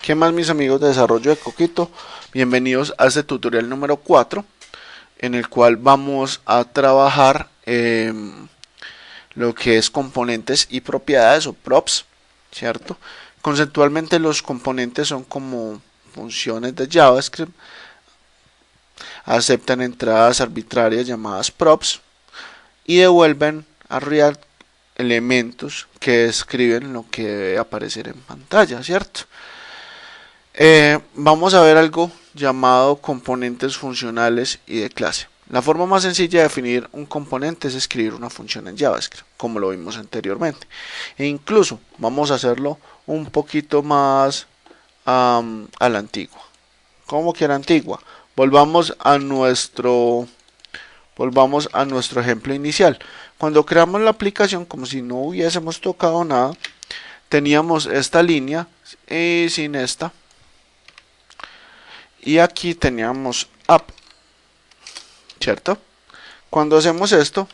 ¿Qué más, mis amigos de desarrollo de Coquito? Bienvenidos a este tutorial número 4 en el cual vamos a trabajar lo que es componentes y propiedades o props, ¿cierto? Conceptualmente los componentes son como funciones de JavaScript, aceptan entradas arbitrarias llamadas props y devuelven a React elementos que describen lo que debe aparecer en pantalla, ¿cierto? Vamos a ver algo llamado componentes funcionales y de clase. La forma más sencilla de definir un componente es escribir una función en JavaScript, como lo vimos anteriormente. E incluso vamos a hacerlo un poquito más a la antigua. ¿Cómo que a la antigua? Volvamos a nuestro ejemplo inicial. Cuando creamos la aplicación, como si no hubiésemos tocado nada, teníamos esta línea y sin esta. Y aquí teníamos app, ¿cierto? Cuando hacemos esto,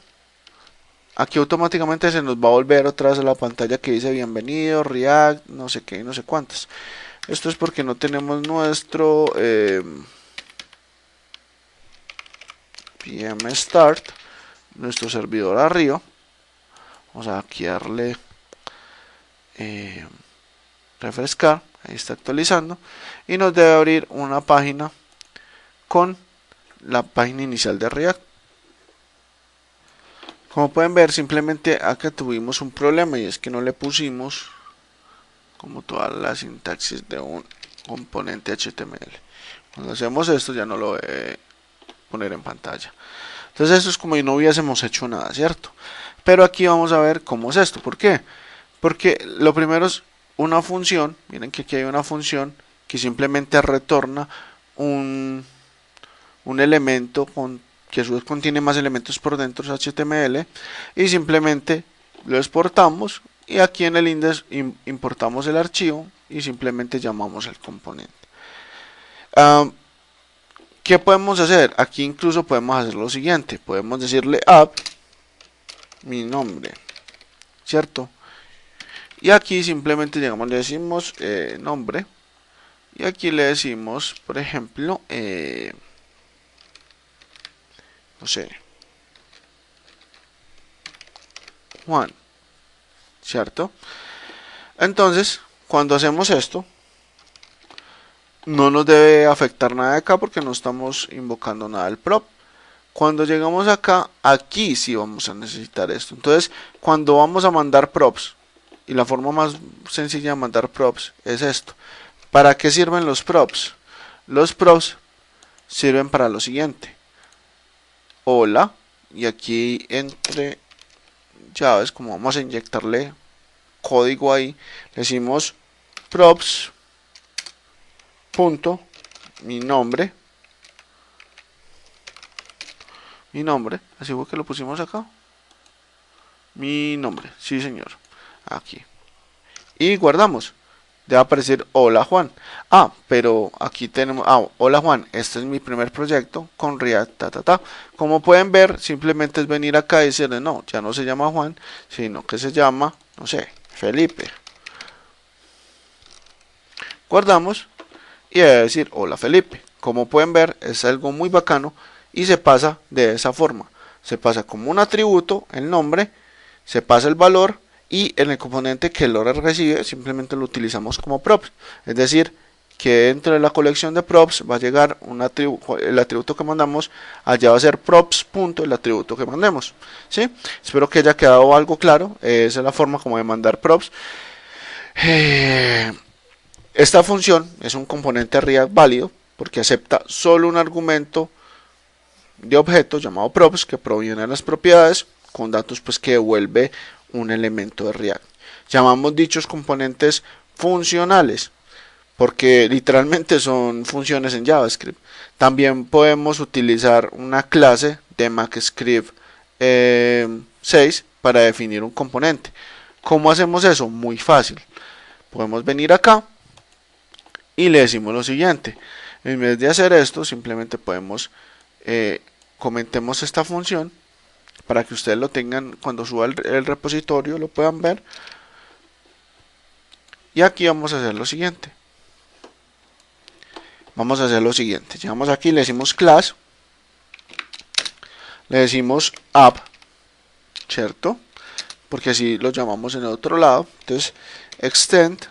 aquí automáticamente se nos va a volver otra vez a la pantalla que dice bienvenido, React, no sé qué, no sé cuántas. Esto es porque no tenemos nuestro PM Start, nuestro servidor arriba. Vamos a aquí darle refrescar, ahí está actualizando y nos debe abrir una página con la página inicial de React. Como pueden ver, simplemente acá tuvimos un problema y es que no le pusimos como toda la sintaxis de un componente HTML. Cuando hacemos esto ya no lo debe poner en pantalla. Entonces esto es como si no hubiésemos hecho nada, ¿cierto? Pero aquí vamos a ver cómo es esto. ¿Por qué? Porque lo primero es una función. Miren que aquí hay una función que simplemente retorna un elemento que a su vez contiene más elementos por dentro, es HTML, y simplemente lo exportamos y aquí en el index importamos el archivo y simplemente llamamos al componente. ¿Qué podemos hacer? Aquí incluso podemos hacer lo siguiente, podemos decirle app mi nombre, ¿cierto? Y aquí simplemente llegamos, le decimos nombre y aquí le decimos, por ejemplo, no sé, Juan, ¿cierto? Entonces, cuando hacemos esto, no nos debe afectar nada de acá porque no estamos invocando nada del prop. Cuando llegamos acá, aquí sí vamos a necesitar esto. Entonces, cuando vamos a mandar props, y la forma más sencilla de mandar props es esto. ¿Para qué sirven los props? Los props sirven para lo siguiente. Hola, y aquí entre llaves, como vamos a inyectarle código ahí, le decimos props punto mi nombre, así fue que lo pusimos acá, mi nombre, sí señor, aquí, y guardamos. Debe aparecer hola Juan. Pero aquí tenemos, hola Juan, este es mi primer proyecto con React, Como pueden ver, simplemente es venir acá y decirle, no, ya no se llama Juan, sino que se llama, no sé, Felipe. Guardamos y debe decir, hola Felipe. Como pueden ver, es algo muy bacano y se pasa de esa forma. Se pasa como un atributo, el nombre, se pasa el valor y en el componente que el lore recibe simplemente lo utilizamos como props, es decir, que dentro de la colección de props va a llegar el atributo que mandamos, allá va a ser props punto el atributo que mandemos, ¿sí? Espero que haya quedado algo claro. Esa es la forma como de mandar props. Esta función es un componente React válido porque acepta solo un argumento de objeto llamado props que proviene de las propiedades con datos pues que devuelve un elemento de React. Llamamos dichos componentes funcionales porque literalmente son funciones en JavaScript. También podemos utilizar una clase de MaxScript 6 para definir un componente. ¿Cómo hacemos eso? Muy fácil. Podemos venir acá y le decimos lo siguiente. En vez de hacer esto, simplemente podemos comentemos esta función para que ustedes lo tengan cuando suba el repositorio, lo puedan ver. Y aquí vamos a hacer lo siguiente. vamos a hacer lo siguiente. Llegamos aquí, le decimos class, le decimos app, ¿cierto? Porque así lo llamamos en el otro lado. Entonces extends,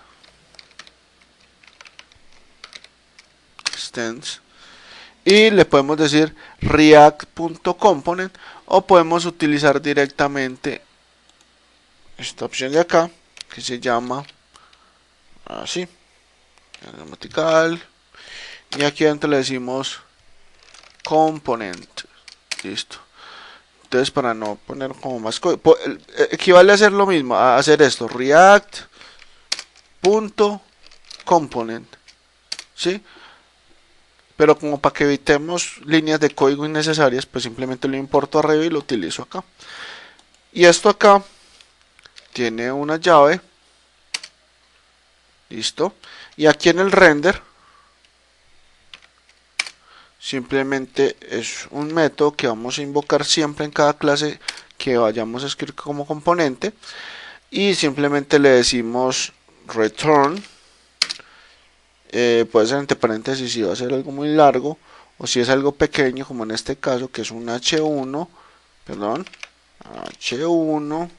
y le podemos decir react.component, o podemos utilizar directamente esta opción de acá que se llama así, gramatical, y aquí adentro le decimos component. Listo. Entonces, para no poner como más código, equivale a hacer lo mismo, a hacer esto, react.component, ¿sí? Pero como para que evitemos líneas de código innecesarias, pues simplemente lo importo arriba y lo utilizo acá. Y esto acá tiene una llave, listo, y aquí en el render simplemente es un método que vamos a invocar siempre en cada clase que vayamos a escribir como componente, y simplemente le decimos return, puede ser entre paréntesis si va a ser algo muy largo, o si es algo pequeño como en este caso que es un H1, perdón, H1,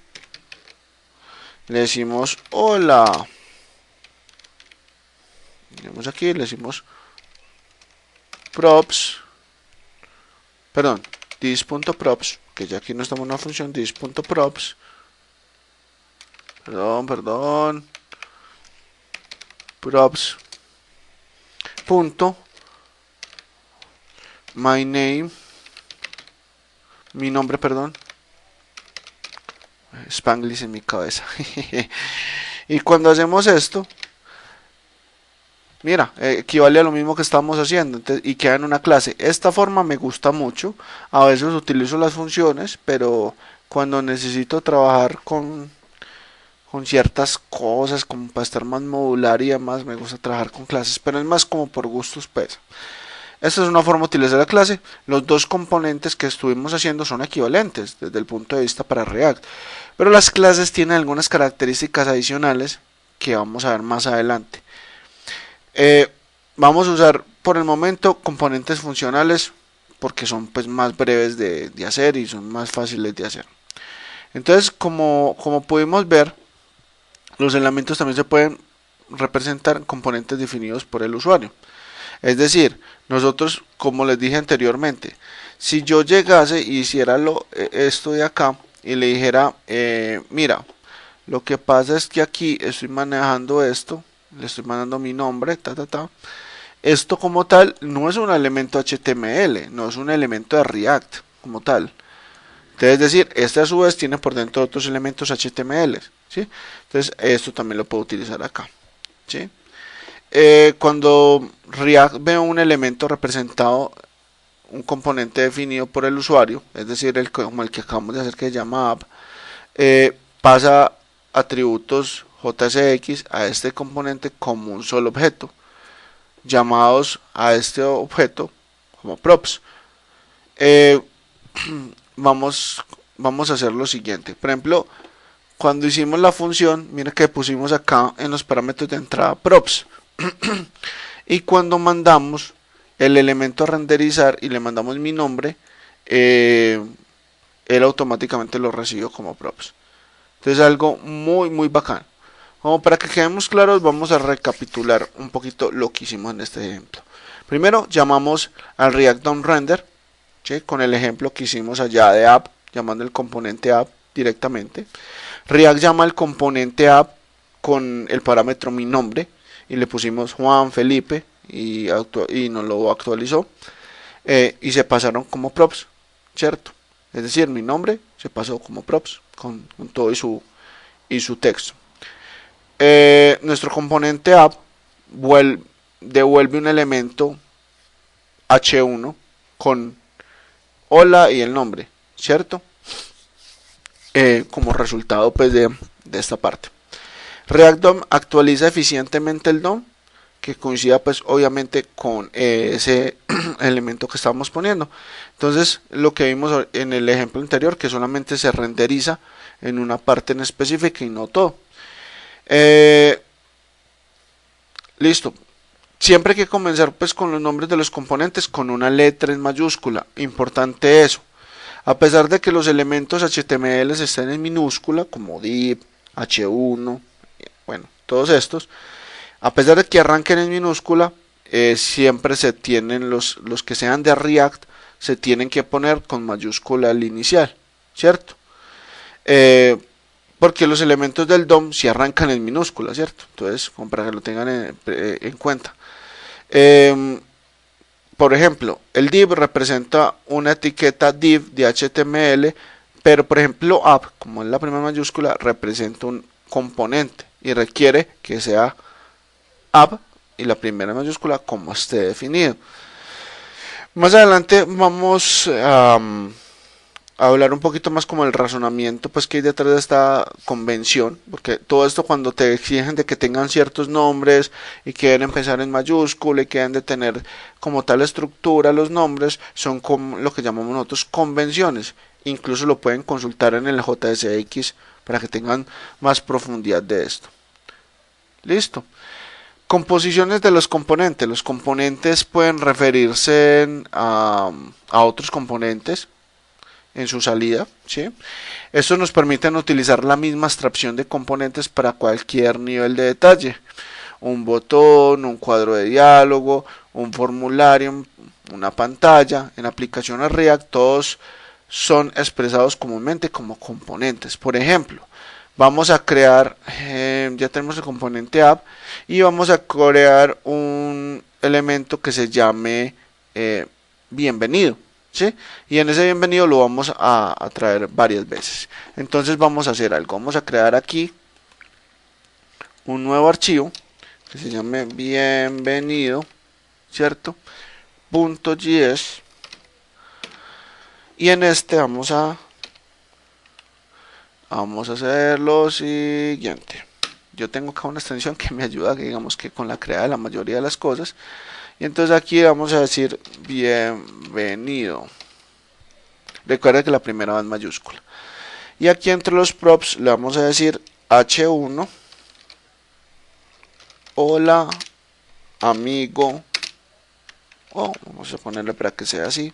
le decimos hola, tenemos aquí, le decimos props, perdón, this.props, que ya aquí no estamos en una función, this.props, perdón, props punto my name, mi nombre, perdón, Spanglish en mi cabeza. Y cuando hacemos esto, mira, equivale a lo mismo que estamos haciendo, entonces, y queda en una clase. Esta forma me gusta mucho. A veces utilizo las funciones, pero cuando necesito trabajar con ciertas cosas, como para estar más modular y demás, me gusta trabajar con clases, pero es más como por gustos, pues. Esta es una forma de utilizar la clase. Los dos componentes que estuvimos haciendo son equivalentes desde el punto de vista para React, pero las clases tienen algunas características adicionales que vamos a ver más adelante. Vamos a usar por el momento componentes funcionales porque son pues más breves de hacer y son más fáciles de hacer. Entonces, como pudimos ver, los elementos también se pueden representar en componentes definidos por el usuario. Es decir, nosotros, como les dije anteriormente, si yo llegase y hiciera esto de acá y le dijera, mira, lo que pasa es que aquí estoy manejando esto, le estoy mandando mi nombre, esto como tal no es un elemento HTML, no es un elemento de React como tal. Entonces, es decir, este a su vez tiene por dentro otros elementos HTML, ¿sí? Entonces, esto también lo puedo utilizar acá, ¿sí? Cuando React ve un elemento representado, un componente definido por el usuario, es decir, como el que acabamos de hacer que se llama app, pasa atributos JSX a este componente como un solo objeto, llamados a este objeto como props. Vamos a hacer lo siguiente. Por ejemplo, cuando hicimos la función, mira que pusimos acá en los parámetros de entrada props. Y cuando mandamos el elemento a renderizar y le mandamos mi nombre, él automáticamente lo recibió como props. Entonces algo muy bacán. Como para que quedemos claros, vamos a recapitular un poquito lo que hicimos en este ejemplo. Primero llamamos al React DOM Render, ¿sí? Con el ejemplo que hicimos allá de app, llamando el componente app directamente. React llama al componente app con el parámetro mi nombre y le pusimos Juan Felipe y nos lo actualizó, y se pasaron como props, ¿cierto? Es decir, mi nombre se pasó como props con todo y su texto. Nuestro componente app devuelve un elemento H1 con hola y el nombre, ¿cierto? Como resultado pues de esta parte. React DOM actualiza eficientemente el DOM que coincida pues obviamente con ese elemento que estamos poniendo. Entonces lo que vimos en el ejemplo anterior, que solamente se renderiza en una parte en específica y no todo. Listo. Siempre hay que comenzar pues con los nombres de los componentes con una letra en mayúscula. Importante eso. A pesar de que los elementos HTML estén en minúscula, como div, h1, bueno, todos estos, a pesar de que arranquen en minúscula, siempre se tienen los que sean de React, se tienen que poner con mayúscula al inicial, ¿cierto? Eh, porque los elementos del DOM si arrancan en minúscula, ¿cierto? Entonces, como para que lo tengan en cuenta. Eh, por ejemplo, el div representa una etiqueta div de HTML, pero por ejemplo app, como es la primera mayúscula, representa un componente y requiere que sea app y la primera mayúscula como esté definido. Más adelante vamos a hablar un poquito más como el razonamiento pues que hay detrás de esta convención, porque todo esto cuando te exigen de que tengan ciertos nombres y que deben empezar en mayúscula y que deben de tener como tal estructura los nombres, son como lo que llamamos nosotros convenciones. Incluso lo pueden consultar en el JSX para que tengan más profundidad de esto. Listo. Composiciones de los componentes. Los componentes pueden referirse a otros componentes en su salida, ¿sí? Esto nos permite utilizar la misma abstracción de componentes para cualquier nivel de detalle. Un botón, un cuadro de diálogo, un formulario, una pantalla. En aplicaciones React todos son expresados comúnmente como componentes. Por ejemplo, vamos a crear, ya tenemos el componente app y vamos a crear un elemento que se llame bienvenido. ¿Sí? Y en ese bienvenido lo vamos a traer varias veces. Entonces vamos a hacer algo. Vamos a crear aquí un nuevo archivo que se llame bienvenido, ¿cierto? .js. Y en este vamos a hacer lo siguiente. Yo tengo acá una extensión que me ayuda, digamos que con la creada de la mayoría de las cosas. Y entonces aquí vamos a decir bienvenido. Recuerda que la primera va en mayúscula. Y aquí entre los props le vamos a decir h1. Hola, amigo. Vamos a ponerle para que sea así.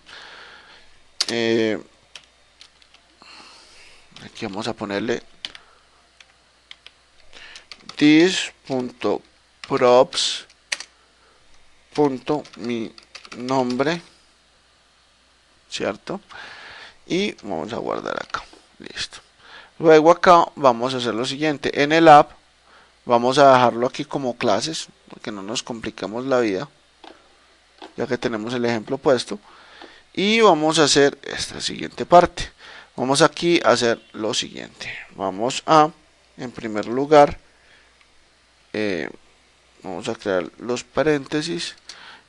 Aquí vamos a ponerle this.props.mi nombre, ¿cierto? Y vamos a guardar acá. Listo. Luego acá vamos a hacer lo siguiente. En el app vamos a dejarlo aquí como clases, porque no nos complicamos la vida, ya que tenemos el ejemplo puesto. Y vamos a hacer esta siguiente parte. Vamos aquí a hacer lo siguiente. Vamos a, en primer lugar, vamos a crear los paréntesis.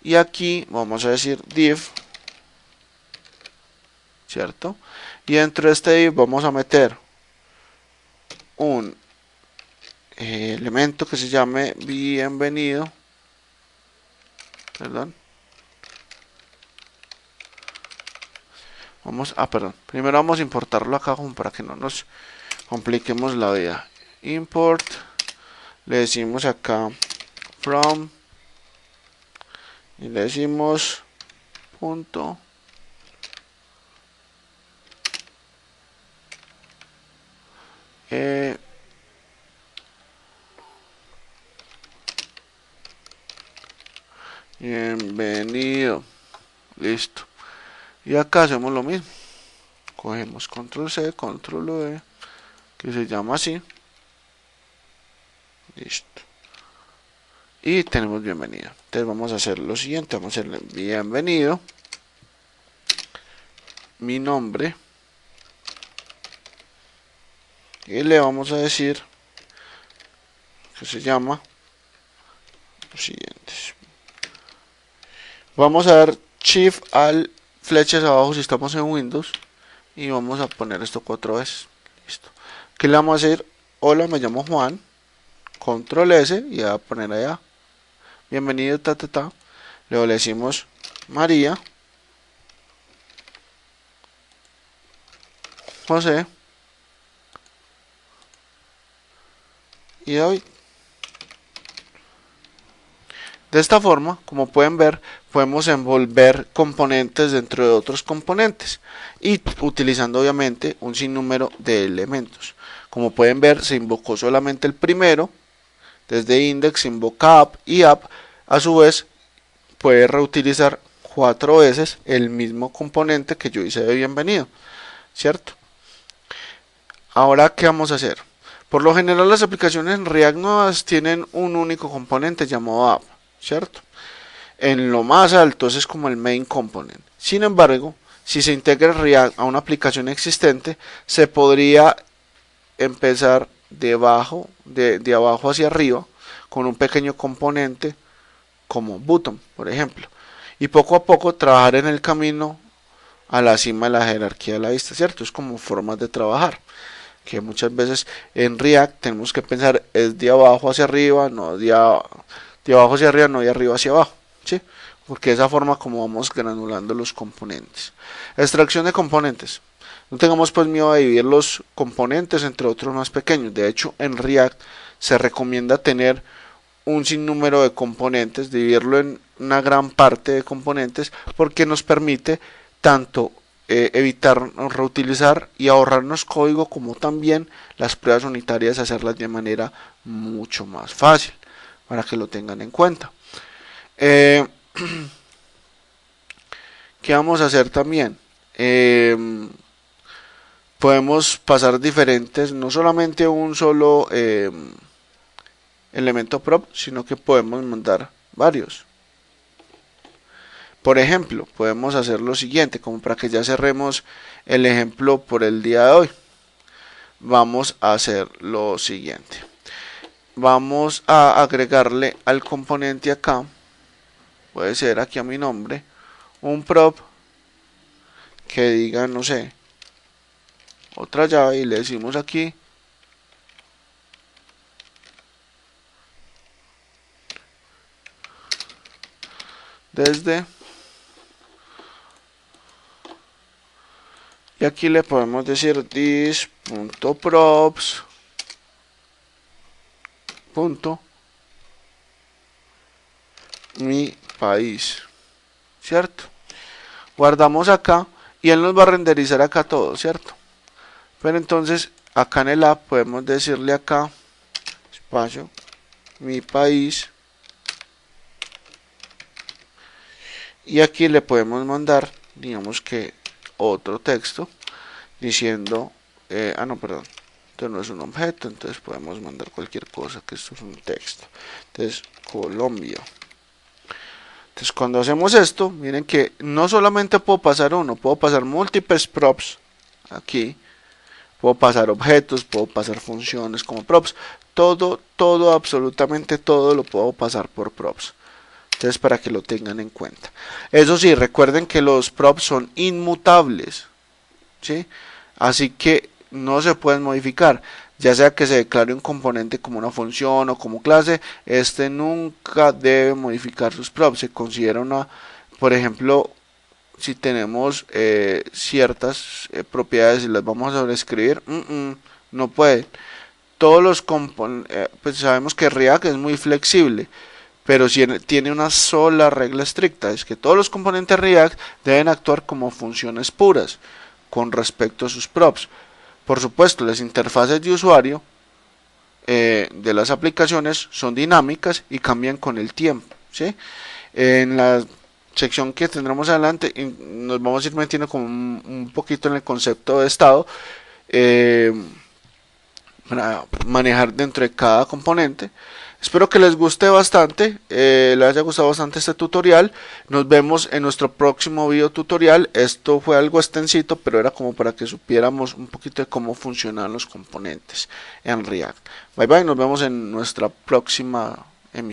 Y aquí vamos a decir div, ¿cierto? Y dentro de este div vamos a meter un elemento que se llame bienvenido. Perdón. Perdón. Primero vamos a importarlo acá como para que no nos compliquemos la vida. Import. Le decimos acá from. Y le decimos punto. Bienvenido. Listo. Y acá hacemos lo mismo. Cogemos control C, control V, que se llama así. Listo. Y tenemos bienvenido. Entonces vamos a hacer lo siguiente. Vamos a hacerle bienvenido. Mi nombre. Y le vamos a decir que se llama los siguientes. Vamos a dar shift al flechas abajo si estamos en Windows. Y vamos a poner esto 4 veces. Listo. ¿Qué le vamos a decir? Hola, me llamo Juan. Control S y a poner allá. Bienvenido, Luego le decimos María. José. Y David. De esta forma, como pueden ver, podemos envolver componentes dentro de otros componentes y utilizando obviamente un sinnúmero de elementos. Como pueden ver, se invocó solamente el primero, desde index se invoca app y app a su vez puede reutilizar 4 veces el mismo componente que yo hice de bienvenido, ¿cierto? Ahora, ¿qué vamos a hacer? Por lo general las aplicaciones en React nuevas tienen un único componente llamado app, ¿cierto? En lo más alto ese es como el main component. Sin embargo, si se integra React a una aplicación existente, se podría empezar de abajo hacia arriba con un pequeño componente como button, por ejemplo, y poco a poco trabajar en el camino a la cima de la jerarquía de la vista, ¿cierto? Es como formas de trabajar que muchas veces en React tenemos que pensar es de abajo hacia arriba, no de abajo hacia arriba, no de arriba hacia abajo, ¿sí? Porque de esa forma como vamos granulando los componentes. Extracción de componentes. No tengamos pues miedo a dividir los componentes entre otros más pequeños. De hecho, en React se recomienda tener un sinnúmero de componentes, dividirlo en una gran parte de componentes, porque nos permite tanto evitar reutilizar y ahorrarnos código, como también las pruebas unitarias hacerlas de manera mucho más fácil, para que lo tengan en cuenta. ¿Qué vamos a hacer también? Podemos pasar diferentes, no solamente un solo elemento prop, sino que podemos mandar varios. Por ejemplo, podemos hacer lo siguiente, como para que ya cerremos el ejemplo por el día de hoy. Vamos a hacer lo siguiente. Vamos a agregarle al componente acá, puede ser aquí a mi nombre, un prop que diga, no sé, otra llave, y le decimos aquí desde, y aquí le podemos decir this.props mi país, ¿cierto? Guardamos acá y él nos va a renderizar acá todo, ¿cierto? Pero entonces acá en el app podemos decirle acá espacio mi país, y aquí le podemos mandar, digamos que otro texto diciendo no, perdón, esto no es un objeto, entonces podemos mandar cualquier cosa, que esto es un texto. Entonces Colombia. Entonces cuando hacemos esto, miren que no solamente puedo pasar uno, puedo pasar múltiples props aquí, puedo pasar objetos, puedo pasar funciones como props, todo, absolutamente todo lo puedo pasar por props. Entonces, para que lo tengan en cuenta. Eso sí, recuerden que los props son inmutables, ¿sí? Así que no se pueden modificar. Ya sea que se declare un componente como una función o como clase, este nunca debe modificar sus props. Se considera una, por ejemplo, si tenemos ciertas propiedades y las vamos a sobreescribir, no puede. Todos los componentes, pues sabemos que React es muy flexible, pero si tiene una sola regla estricta, es que todos los componentes React deben actuar como funciones puras con respecto a sus props. Por supuesto, las interfaces de usuario de las aplicaciones son dinámicas y cambian con el tiempo, ¿sí? En la sección que tendremos adelante nos vamos a ir metiendo como un poquito en el concepto de estado para manejar dentro de cada componente. Espero que les guste bastante, les haya gustado bastante este tutorial. Nos vemos en nuestro próximo video tutorial. Esto fue algo extensito, pero era como para que supiéramos un poquito de cómo funcionan los componentes en React. Bye bye, nos vemos en nuestra próxima